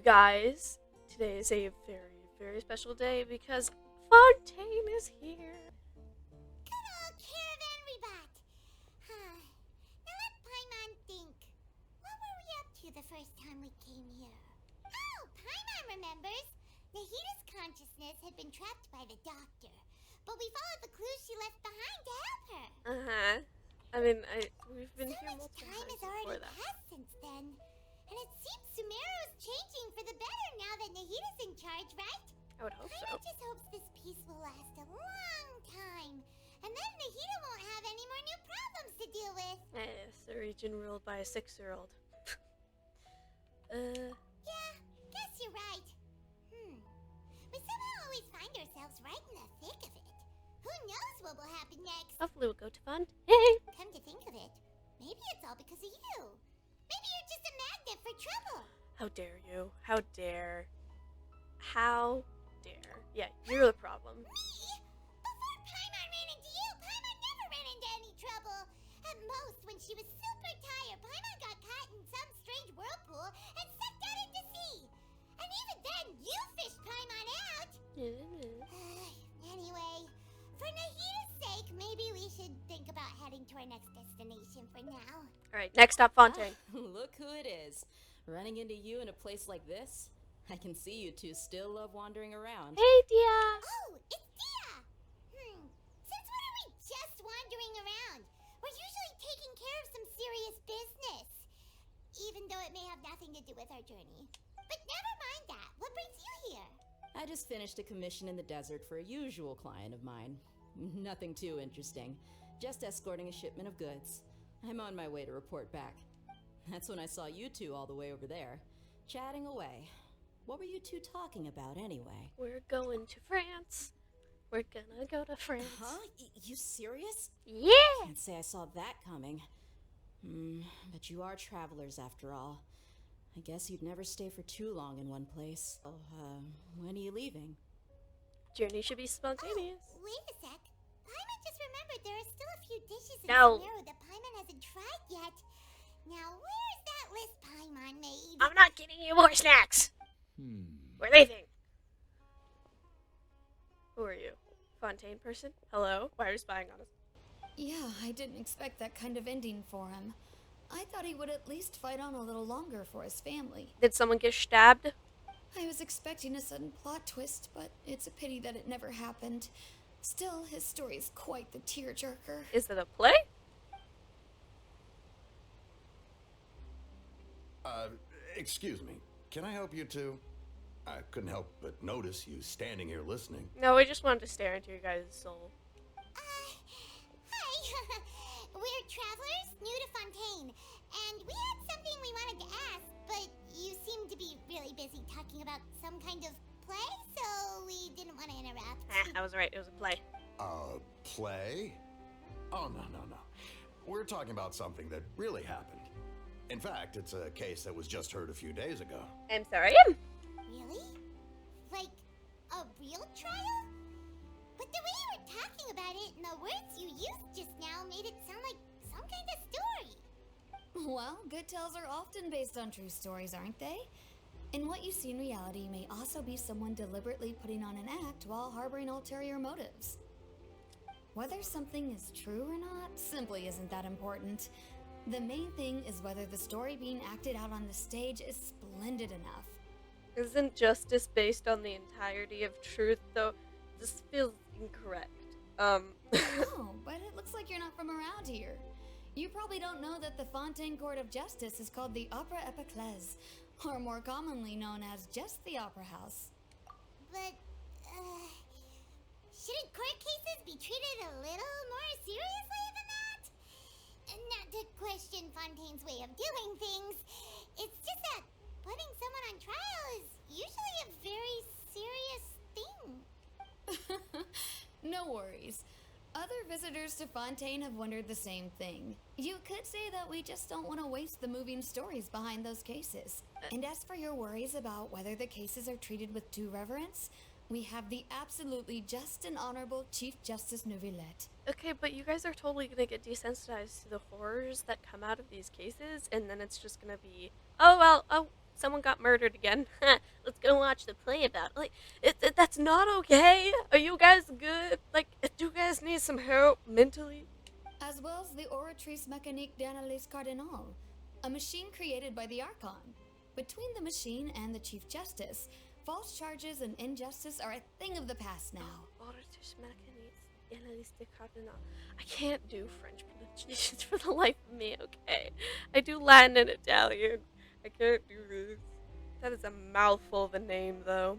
guys, today is a very, very special day because Fontaine is here. Good old caravan rebat. Now let Paimon think. What were we up to the first time we came here? Oh, Paimon remembers. Nahita's consciousness had been trapped by the doctor, but we followed the clues she left behind to help her. I mean, we've been So here much multiple time times has already before that. passed since then. And it seems Sumeru's changing for the better now that Nahita's in charge, right? I would hope so. Paimon just hopes this peace will last a long time. And then Nahita won't have any more new problems to deal with. Yes, a region ruled by a 6-year-old. Yeah, guess you're right. We somehow always find ourselves right in the thick of it. Who knows what will happen next? Hopefully we'll go to Fontaine. Come to think of it, maybe it's all because of you. Maybe you're just a magnet for trouble. How dare you? How dare? How dare? Yeah, you're the problem. Me? Before Paimon ran into you, Paimon never ran into any trouble. At most, when she was super tired, Paimon got caught in some strange whirlpool and sucked out into sea. And even then, you fished Paimon out. Anyway, for Nahita's sake, maybe we should think about heading to our next destination for now. Alright, next stop, Fontaine. Look who it is. Running into you in a place like this? I can see you two still love wandering around. Hey, Dia! Oh, it's Dia! Since when are we just wandering around? We're usually taking care of some serious business. Even though it may have nothing to do with our journey. But never mind that. What brings you here? I just finished a commission in the desert for a usual client of mine. Nothing too interesting. Just escorting a shipment of goods. I'm on my way to report back. That's when I saw you two all the way over there, chatting away. What were you two talking about anyway? We're going to France. We're gonna go to France. Huh? You serious? Yeah! Can't say I saw that coming. But you are travelers after all. I guess you'd never stay for too long in one place. Oh, when are you leaving? Journey should be spontaneous. Oh, wait a sec. Paimon just remembered there are still a few dishes in No. Sumeru that Paimon hasn't tried yet. Now, where's that list Paimon made? I'm not getting you more snacks! We're leaving. Who are you? Fontaine person? Hello? Why are you spying on us? Yeah, I didn't expect that kind of ending for him. I thought he would at least fight on a little longer for his family. Did someone get stabbed? I was expecting a sudden plot twist, but it's a pity that it never happened. Still, his story is quite the tearjerker. Is it a play? Excuse me. Can I help you two? I couldn't help but notice you standing here listening. No, we just wanted to stare into your guys' soul. Hi. We're travelers new to Fontaine, and we had something we wanted to ask, but you seem to be really busy talking about some kind of play, so we didn't want to interrupt. I was right, it was a play. Play? Oh, no. We're talking about something that really happened. In fact, it's a case that was just heard a few days ago. I'm sorry. Really? Like, a real trial? But the way you were talking about it and the words you used just now made it sound like some kind of story. Well, good tales are often based on true stories, aren't they? And what you see in reality may also be someone deliberately putting on an act while harboring ulterior motives. Whether something is true or not simply isn't that important. The main thing is whether the story being acted out on the stage is splendid enough. Isn't justice based on the entirety of truth, though? This feels incorrect. Oh, but it looks like you're not from around here. You probably don't know that the Fontaine Court of Justice is called the Opera Epiclese, or more commonly known as just the Opera House. But, shouldn't court cases be treated a little more seriously than that? Not to question Fontaine's way of doing things, it's just that putting someone on trial is usually a very serious thing. No worries. Other visitors to Fontaine have wondered the same thing. You could say that we just don't want to waste the moving stories behind those cases. And as for your worries about whether the cases are treated with due reverence, we have the absolutely just and honorable Chief Justice Neuvillette. Okay, but you guys are totally gonna get desensitized to the horrors that come out of these cases, and then it's just gonna be, oh well, someone got murdered again. Let's go watch the play about it. Like, that's not okay. Are you guys good? Like, do you guys need some help mentally? As well as the Oratrice Mécanique d'Analyse Cardinal, a machine created by the Archon. Between the machine and the Chief Justice, false charges and injustice are a thing of the past now. Oratrice Mécanique d'Analyse Cardinal. I can't do French pronunciations for the life of me, okay? I do Latin and Italian. I can't do this. That is a mouthful of a name, though.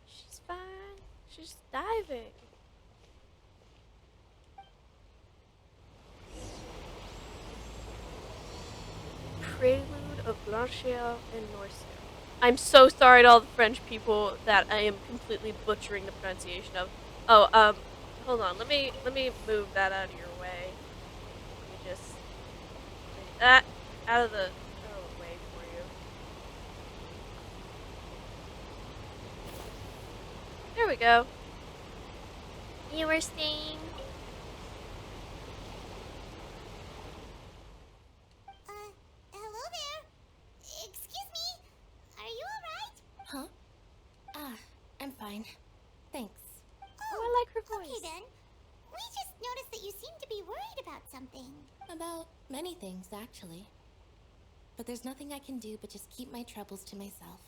She's fine. She's diving. Prelude of Blanchard and Norcia. I'm so sorry to all the French people that I am completely butchering the pronunciation of. Oh, hold on. Let me move that out of your way. Let me just take that out of the way for you. There we go. You were saying? Hello there. Excuse me. Are you alright? Huh? I'm fine. Thanks. Oh, I like her voice. Okay then. We just noticed that you seem to be worried about something. About many things, actually. But there's nothing I can do but just keep my troubles to myself.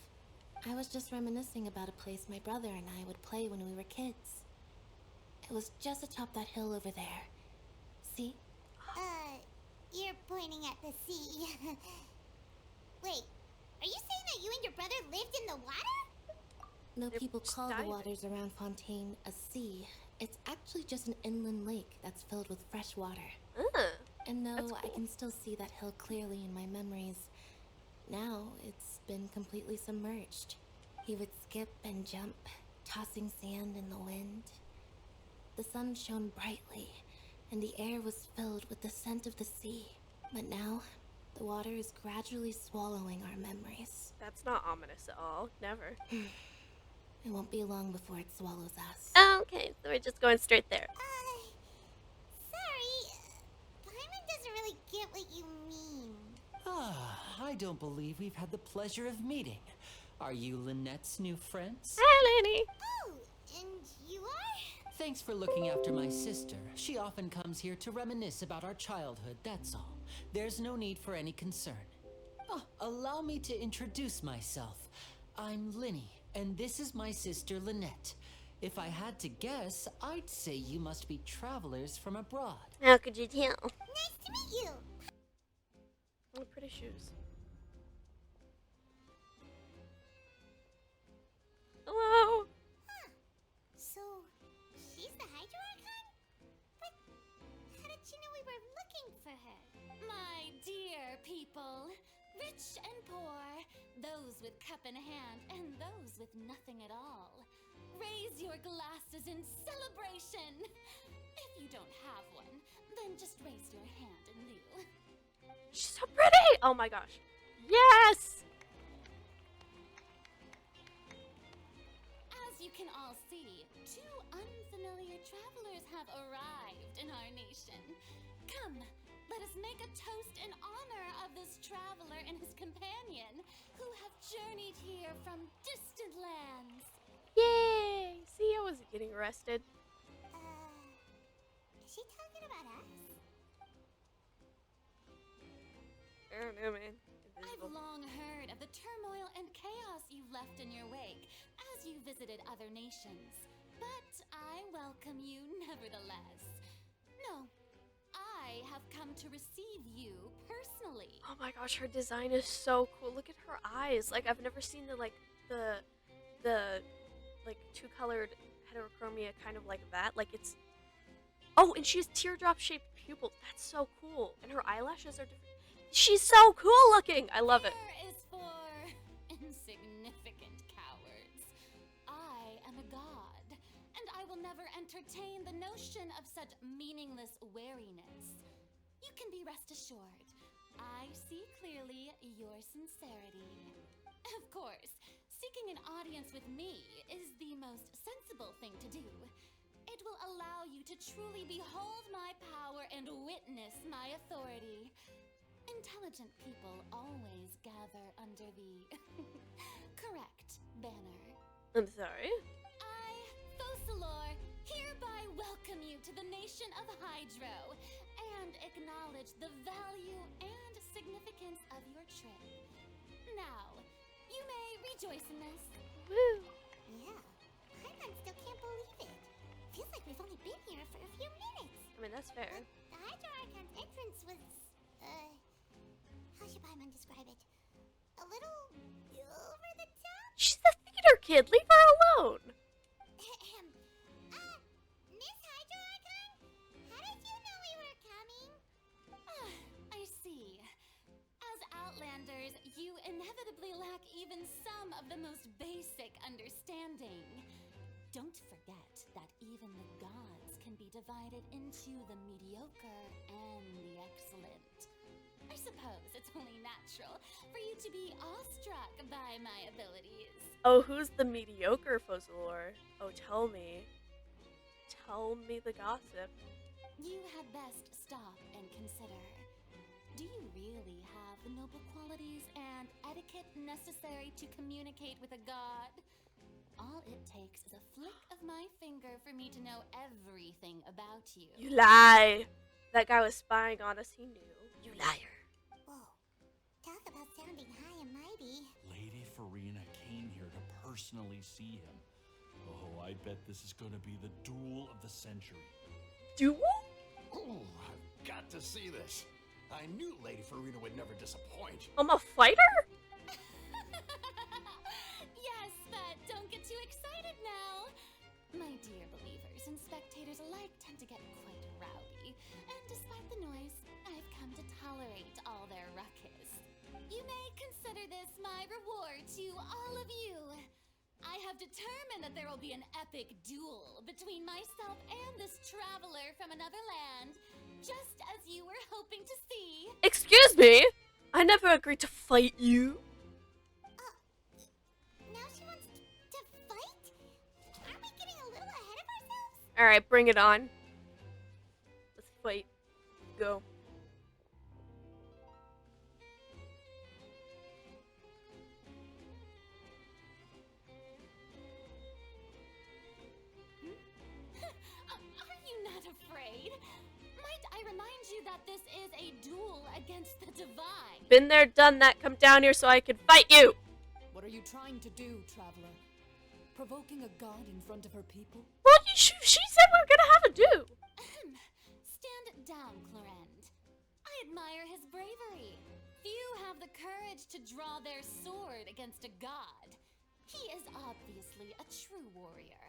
I was just reminiscing about a place my brother and I would play when we were kids. It was just atop that hill over there. See? You're pointing at the sea. Wait, are you saying that you and your brother lived in the water? No, They're people just call the diving. waters around Fontaine a sea. It's actually just an inland lake that's filled with fresh water. And no, That's I cool. can still see that hill clearly in my memories. Now, it's been completely submerged. He would skip and jump, tossing sand in the wind. The sun shone brightly, and the air was filled with the scent of the sea. But now, the water is gradually swallowing our memories. That's not ominous at all. Never. It won't be long before it swallows us. Okay, so we're just going straight there. Sorry. Paimon doesn't really get what you mean. I don't believe we've had the pleasure of meeting. Are you Lynette's new friends? Hi, Lenny. Oh, and you are? Thanks for looking after my sister. She often comes here to reminisce about our childhood, that's all. There's no need for any concern. Oh, allow me to introduce myself. I'm Linny, and this is my sister Lynette. If I had to guess, I'd say you must be travelers from abroad. How could you tell? Nice to meet you. Oh, pretty shoes. Hello. So, she's the Hydro Archon? But how did you know we were looking for her? My dear people, rich and poor, those with cup in hand and those with nothing at all, raise your glasses in celebration. If you don't have one, then just raise your hand in lieu. She's so pretty. Oh my gosh. Yes. As you can all see, two unfamiliar travelers have arrived in our nation. Come, let us make a toast in honor of this traveler and his companion who have journeyed here from distant lands. Yay. See, I wasn't getting arrested. Is she talking about us? I don't know, man. I've long heard of the turmoil and chaos you left in your wake as you visited other nations. But I welcome you nevertheless. No, I have come to receive you personally. Oh my gosh, her design is so cool. Look at her eyes. Like, I've never seen the two-colored heterochromia kind of like that. Like, it's... Oh, and she has teardrop-shaped pupils. That's so cool. And her eyelashes are different. She's so cool looking. I love it. Prayer is for insignificant cowards. I am a god, and I will never entertain the notion of such meaningless wariness. You can be rest assured, I see clearly your sincerity. Of course, seeking an audience with me is the most sensible thing to do. It will allow you to truly behold my power and witness my authority. And intelligent people always gather under the correct banner. I'm sorry. I, Focalor, hereby welcome you to the nation of Hydro and acknowledge the value and significance of your trip. Now, you may rejoice in this. Woo. Yeah, Paimon still can't believe it. Feels like we've only been here for a few minutes. I mean, that's fair. But the Hydro Archon's entrance was, how should Paimon describe it? A little over the top? She's a theater kid. Leave her alone. Miss Hydro Archon? How did you know we were coming? I see. As Outlanders, you inevitably lack even some of the most basic understanding. Don't forget that even the gods can be divided into the mediocre and the excellent. I suppose it's only natural for you to be awestruck by my abilities. Oh, who's the mediocre Focalor? Oh, tell me. Tell me the gossip. You had best stop and consider. Do you really have the noble qualities and etiquette necessary to communicate with a god? All it takes is a flick of my finger for me to know everything about you. You lie. That guy was spying on us. He knew. You liar. Whoa, talk about sounding high and mighty. Lady Farina came here to personally see him. Oh, I bet this is going to be the duel of the century. Duel? Oh, I've got to see this. I knew Lady Farina would never disappoint. I'm a fighter? Yes, but don't get too excited now. My dear believers and spectators alike tend to get quite rowdy, and despite the noise, I've come to tolerate all their ruckus. You may consider this my reward to all of you. I have determined that there will be an epic duel between myself and this traveler from another land, just as you were hoping to see. Excuse me? I never agreed to fight you. Now she wants to fight? Aren't we getting a little ahead of ourselves? Alright, bring it on. Let's fight. Go. Are you not afraid? Might I remind you that this is a duel against the divine? Been there, done that. Come down here so I can fight you. What are you trying to do, traveler? Provoking a god in front of her people? Well, she said we were gonna have a do. Stand down, Clorend. I admire his bravery. Few have the courage to draw their sword against a god. He is obviously a true warrior.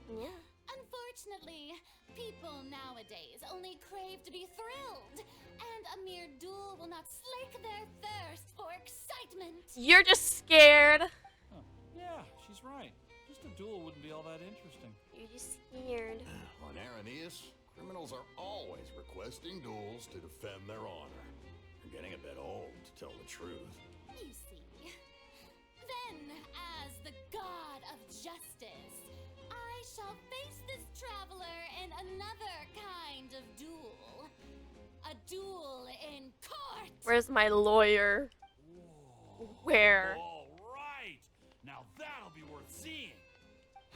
Yeah. Unfortunately, people nowadays only crave to be thrilled, and a mere duel will not slake their thirst for excitement. You're just scared. Huh. Yeah, she's right. Just a duel wouldn't be all that interesting. You're just scared. On Araneus, criminals are always requesting duels to defend their honor. They're getting a bit old, to tell the truth. You see. Then, as the god of justice, I shall face this traveler in another kind of duel. A duel in court! Where's my lawyer? Whoa. Where? All right. Now that'll be worth seeing.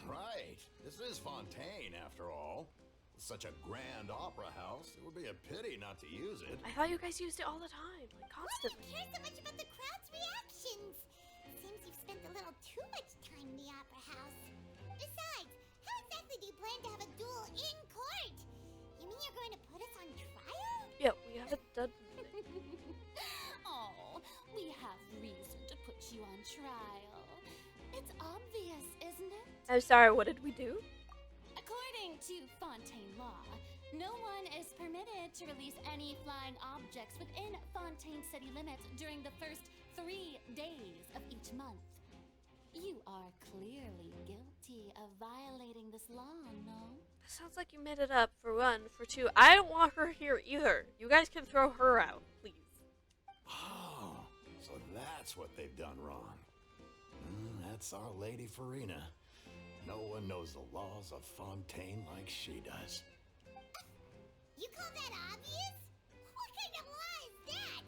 Right. This is Fontaine, after all. Such a grand opera house, it would be a pity not to use it. I thought you guys used it all the time, like Why do constantly. you care so much about the crowd's reactions? Seems you've spent a little too much time in the opera house. Besides, how exactly do you plan to have a duel in court? You mean you're going to put us on trial? Yeah, we haven't done. Oh, we have reason to put you on trial. It's obvious, isn't it? I'm sorry. What did we do? According to Fontaine law, no one is permitted to release any flying objects within Fontaine city limits during the first 3 days of each month. You are clearly guilty of violating this law, no? Sounds like you made it up, for one. For two, I don't want her here either. You guys can throw her out, please. Oh, so that's what they've done wrong. That's our Lady Farina. No one knows the laws of Fontaine like she does. You call that obvious? What kind of law is that?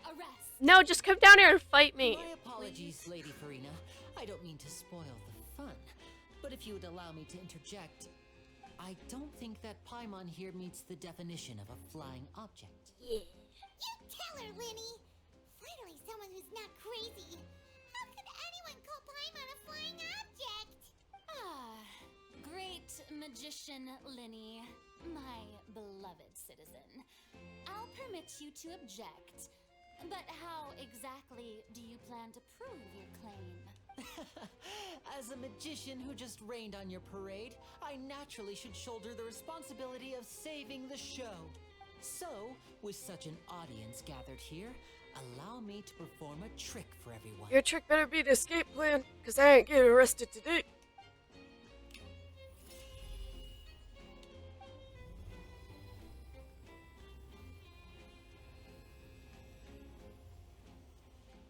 arrest. No, just come down here and fight me. My apologies, Lady Farina. I don't mean to spoil the fun. But if you would allow me to interject, I don't think that Paimon here meets the definition of a flying object. Yeah. You tell her, Linny! Finally someone who's not crazy. How could anyone call Paimon a flying object? Ah, great magician Linny, my beloved citizen. I'll permit you to object, but how exactly do you plan to prove your claim? As a magician who just rained on your parade, I naturally should shoulder the responsibility of saving the show. So, with such an audience gathered here, allow me to perform a trick for everyone. Your trick better be the escape plan, because I ain't getting arrested today.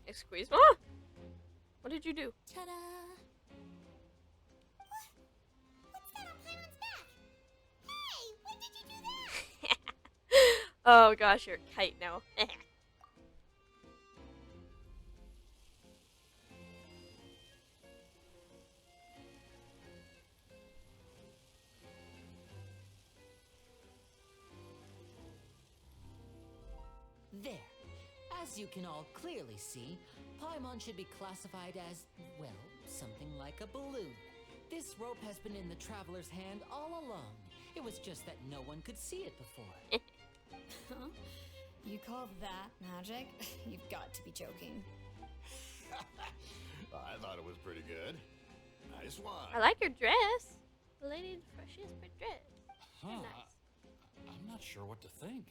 Excuse me? What did you do? Ta-da! What's that on Paimon's back? Hey, when did you do that? Oh gosh, you're a kite now. There. As you can all clearly see, Paimon should be classified as, well, something like a balloon. This rope has been in the traveler's hand all along. It was just that no one could see it before. Huh? You call that magic? You've got to be joking. I thought it was pretty good. Nice one. I like your dress. The lady in the she has a pretty dress. Very Huh, nice. I'm not sure what to think.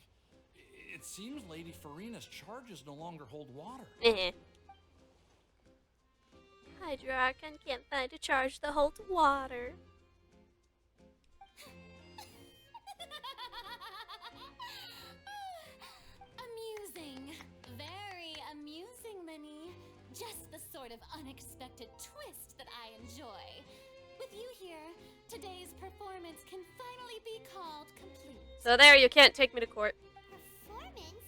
It seems Lady Farina's charges no longer hold water. Hydra, I can't find a charge to hold water. Amusing. Very amusing, Linny. Just the sort of unexpected twist that I enjoy. With you here, today's performance can finally be called complete. So there, you can't take me to court. Performance?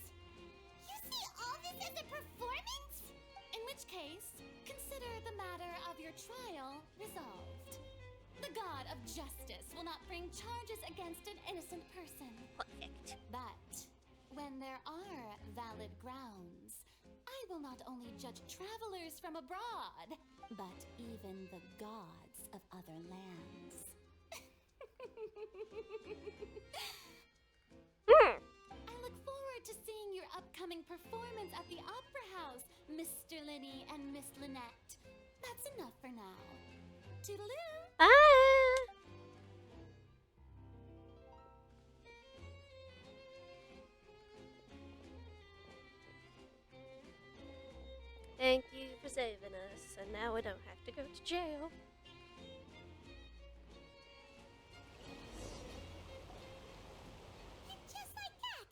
You see all this as a performance? In which case, consider the matter of your trial resolved. The god of justice will not bring charges against an innocent person. Perfect. But when there are valid grounds, I will not only judge travelers from abroad, but even the gods of other lands. I look forward to seeing your upcoming performance at the Opera House, Mr. Linny and Miss Lynette. That's enough for now. Toodaloo! Bye. Thank you for saving us, and now we don't have to go to jail. And just like that,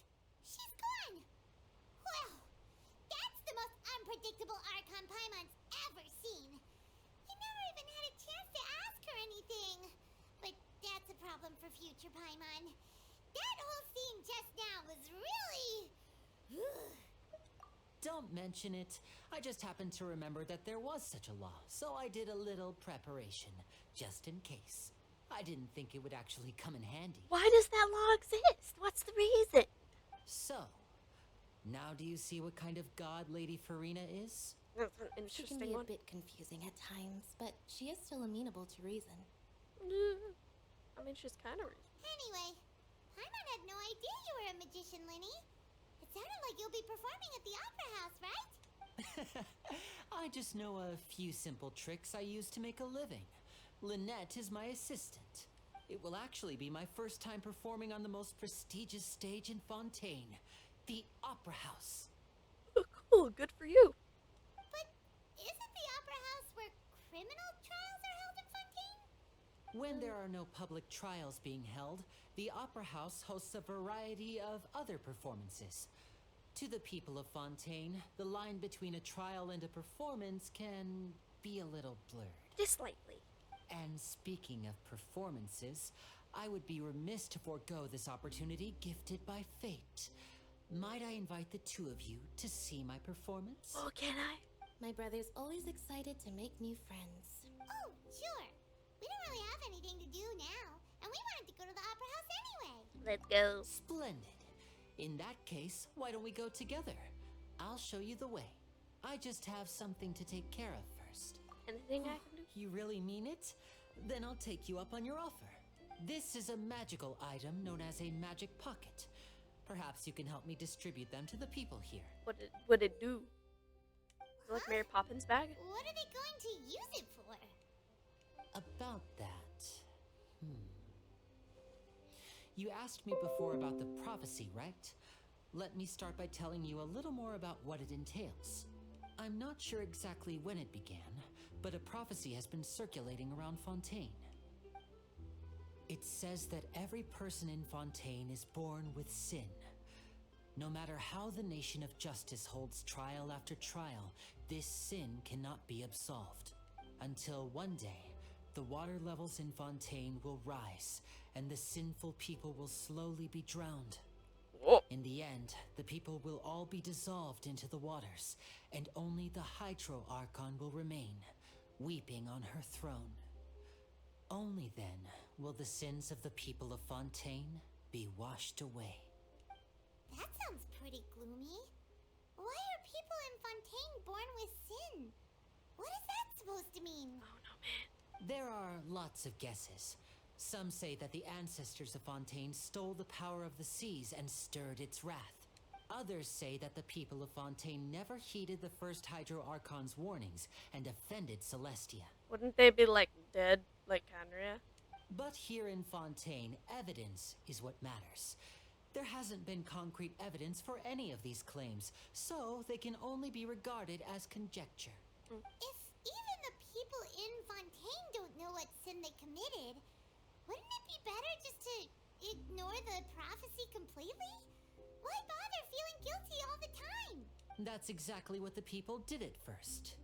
she's gone. Well, that's the most unpredictable Archon Paimon's ever seen. You never even had a chance to ask her anything. But that's a problem for future Paimon. That whole scene just now was really... Don't mention it. I just happened to remember that there was such a law, so I did a little preparation, just in case. I didn't think it would actually come in handy. Why does that law exist? What's the reason? So, now do you see what kind of god Lady Farina is? That's an She interesting can be one. a bit confusing at times, but she is still amenable to reason. I mean, she's kind of Anyway, Paimon had no idea you were a magician, Linny. It sounded like you'll be performing at the Opera House, right? I just know a few simple tricks I use to make a living. Lynette is my assistant. It will actually be my first time performing on the most prestigious stage in Fontaine, the Opera House. Oh, cool. Good for you. But isn't the Opera House where criminal trials are held in Fontaine? When there are no public trials being held, the Opera House hosts a variety of other performances. To the people of Fontaine, the line between a trial and a performance can be a little blurred. Just slightly. And speaking of performances, I would be remiss to forego this opportunity gifted by fate. Might I invite the two of you to see my performance? Oh, can I? My brother's always excited to make new friends. Oh, sure. We don't really have anything to do now, and we wanted to go to the opera house anyway. Let's go. Splendid. In that case, why don't we go together? I'll show you the way. I just have something to take care of first. Anything I can do? You really mean it? Then I'll take you up on your offer. This is a magical item known as a magic pocket. Perhaps you can help me distribute them to the people here. What it do? Like Mary Poppins bag? What are they going to use it for? About that. You asked me before about the prophecy, right? Let me start by telling you a little more about what it entails. I'm not sure exactly when it began, but a prophecy has been circulating around Fontaine. It says that every person in Fontaine is born with sin. No matter how the nation of justice holds trial after trial, this sin cannot be absolved. Until one day, the water levels in Fontaine will rise, and the sinful people will slowly be drowned. Whoa. In the end, the people will all be dissolved into the waters, and only the Hydro Archon will remain, weeping on her throne. Only then will the sins of the people of Fontaine be washed away. That sounds pretty gloomy. Why are people in Fontaine born with sin? What is that supposed to mean? Oh no, man. There are lots of guesses. Some say that the ancestors of Fontaine stole the power of the seas and stirred its wrath. Others say that the people of Fontaine never heeded the first Hydro Archon's warnings and offended Celestia. Wouldn't they be like dead, like Canria? But here in Fontaine, evidence is what matters. There hasn't been concrete evidence for any of these claims, so they can only be regarded as conjecture. If even the people in Fontaine don't know what sin they committed, wouldn't it be better just to ignore the prophecy completely? Why bother feeling guilty all the time? That's exactly what the people did at first.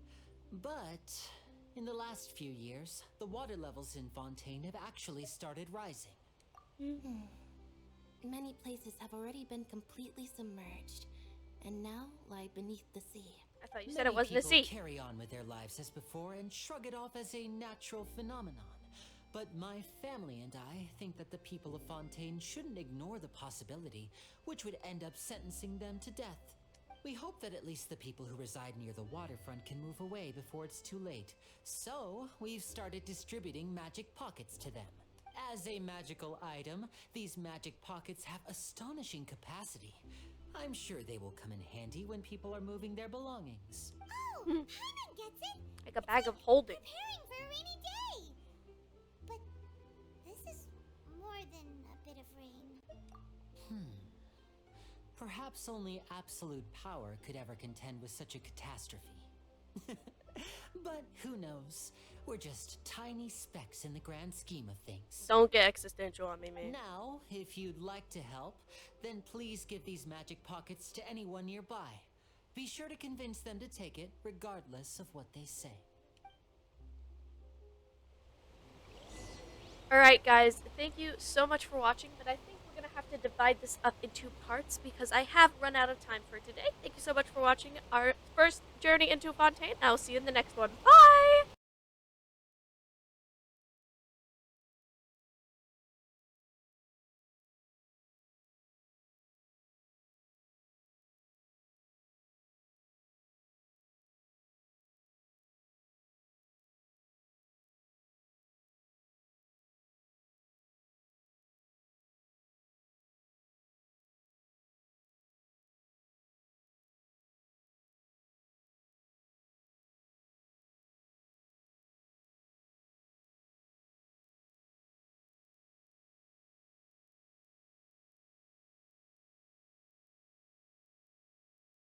But in the last few years, the water levels in Fontaine have actually started rising. Many places have already been completely submerged, and now lie beneath the sea. I thought you said it wasn't a Many sea. people carry on with their lives as before and shrug it off as a natural phenomenon. But my family and I think that the people of Fontaine shouldn't ignore the possibility, which would end up sentencing them to death. We hope that at least the people who reside near the waterfront can move away before it's too late. So, we've started distributing magic pockets to them. As a magical item, these magic pockets have astonishing capacity. I'm sure they will come in handy when people are moving their belongings. Oh, Paimon gets it. Like a bag of holding. Preparing for a rainy day. But this is more than a bit of rain. Perhaps only absolute power could ever contend with such a catastrophe. But who knows? We're just tiny specks in the grand scheme of things. Don't get existential on me, man. Now, if you'd like to help, then please give these magic pockets to anyone nearby. Be sure to convince them to take it, regardless of what they say. Alright guys, thank you so much for watching, but I think we're going to have to divide this up into parts because I have run out of time for today. Thank you so much for watching our first journey into Fontaine. I'll see you in the next one. Bye!